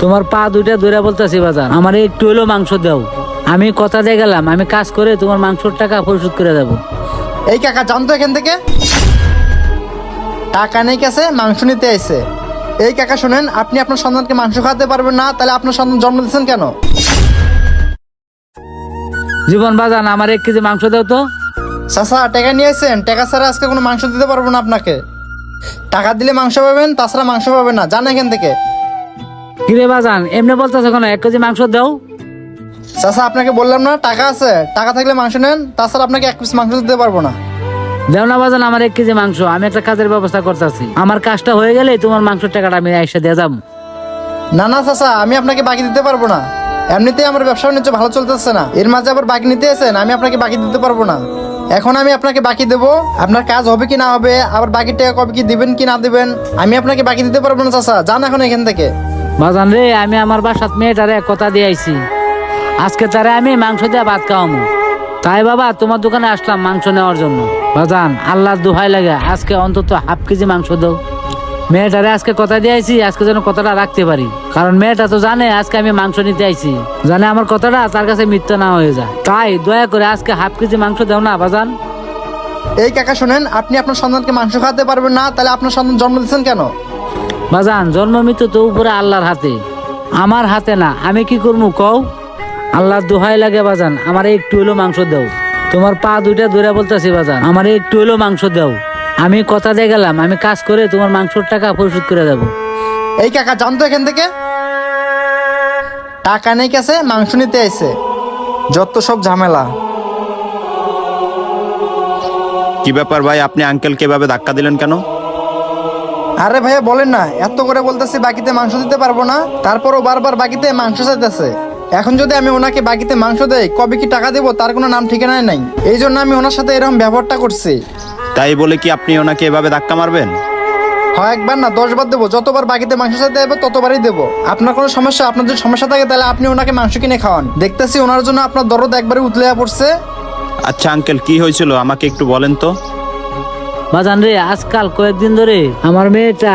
তোমার পা দুইটা ধরে বলতেছি বাজান, আমার একটু হলেও মাংস দাও। আমি কথা দিয়ে গেলাম, আমি কাজ করে তোমার মাংসর টাকা পরিশোধ করে দেবো। এই কাকা জানতো এখান থেকে টাকা নেই কাছে মাংস নিতে আইছে। এই কাকা শুনেন, আপনি আপনার সন্তানকে মাংস খাওয়াতে পারবেন না, তাহলে আপনার সন্তান জন্ম দিচ্ছেন কেন? জীবন বাজান, আমার 1 কেজি মাংস দাও তো। চাচা টাকা নিয়ে আসছেন, টাকা ছাড়া আজকে কোনো মাংস দিতে পারবো না আপনাকে। টাকা দিলে মাংস পাবেন, তাছাড়া মাংস পাবেন না, জান এখান থেকে। কিরে বাজান, এমনি বলতেছে কেন? 1 কেজি মাংস দাও। চাচা আপনাকে বললাম না টাকা আছে, টাকা থাকলে মাংস নেন, তাছাড়া আপনাকে 1 পিস মাংস দিতে পারবো না। দাও না বাজান, আমার 1 কেজি মাংস। আমি একটা কাজের ব্যবস্থা করতেছি, আমার কাজটা হয়ে গেলে তোমার মাংসের টাকাটা আমি এসে দিয়ে যাবো। না না চাচা, আমি আপনাকে বাকি দিতে পারবো না। এমনিতেই আমার ব্যবসা বাণিজ্য ভালো চলতেছে না, এর মাঝে আবার বাকি নিতে এসেন, আমি আপনাকে বাকি দিতে পারবো না। এখন আমি আপনাকে বাকি দেবো, আপনার কাজ হবে কি না হবে, আবার বাকি টাকা কবে কি দিবেন কি না দিবেন, আমি আপনাকে বাকি দিতে পারবো না চাচা, যান এখন এখান থেকে। বাজান রে, আমি আমার বাসাত মেয়েটারে কথা দিয়ে আইছি, আজকে তারে আমি মাংস দিয়ে ভাত খাওয়ামু। তাই বাবা তোমার দোকানে আসলাম মাংস নেওয়ার জন্য। বাজান, আল্লাহর দোহাই লাগে, আজকে অন্তত 1/2 কেজি মাংস দাও। মেয়েটারে আজকে কথা দিয়ে আইছি, আজকে যেন কথাটা রাখতে পারি, কারণ মেয়েটা তো জানে আজকে আমি মাংস নিতে আইছি, জানে আমার কথাটা তার কাছে মিথ্যা না হয়ে যায়। তাই দয়া করে আজকে 1/2 কেজি মাংস দাও না বাজান। এই কাকা শুনেন, আপনি আপনার সন্তানকে মাংস খাওয়াতে পারবেন না, তাহলে আপনার সন্তান জন্ম দিচ্ছেন কেন? বাজান, জন্ম মৃত্যু তো উপরে আল্লাহর হাতে, আমার হাতে না। আমি কি করবো কও? আল্লাহর দোহাই লাগে বাজান, আমার একটু হলেও মাংস দাও। তোমার পা দুইটা ধরে বলতেছি বাজান, আমার একটু হলেও মাংস দাও। আমি কথা দিয়ে গেলাম, আমি কাজ করে তোমার মাংসর টাকা পরিশোধ করে দেবো। এই কাকা জানতো এখান থেকে টাকা নেই কাছে মাংস নিতে আইছে, যত সব ঝামেলা। কি ব্যাপার ভাই, আপনি আঙ্কেলকে এভাবে ধাক্কা দিলেন কেন? আরে ভাইয়া বলেন না, এত করে বলতেছি বাকিতে মাংস দিতে পারবো না, তারপরও বারবার বাকিতে মাংস চাইতেছে। এখন যদি আমি ওনাকে বাকিতে মাংস দেই, কবে কি টাকা দেবো তার কোনো নাম ঠিকানাই নাই, এই জন্য আমি ওনার সাথে এরকম ব্যবহারটা করছি। তাই বলে কি আপনি ওনাকে এভাবে ধাক্কা মারবেন? হয় একবার না 10 বার দেবো, যতবার বাকিতে মাংস চাইতে হবে ততবারই দেবো। আপনার কোনো সমস্যা, আপনার যদি সমস্যা থাকে তাহলে আপনি ওনাকে মাংস কিনে খাওয়ান, দেখতেছি ওনার জন্য আপনার দরদ একবারে উতলে পড়ছে। আচ্ছা আঙ্কেল, কি হয়েছিল আমাকে একটু বলেন তো। বাজান রে, আজকাল কয়েকদিন ধরে আমার মেয়েটা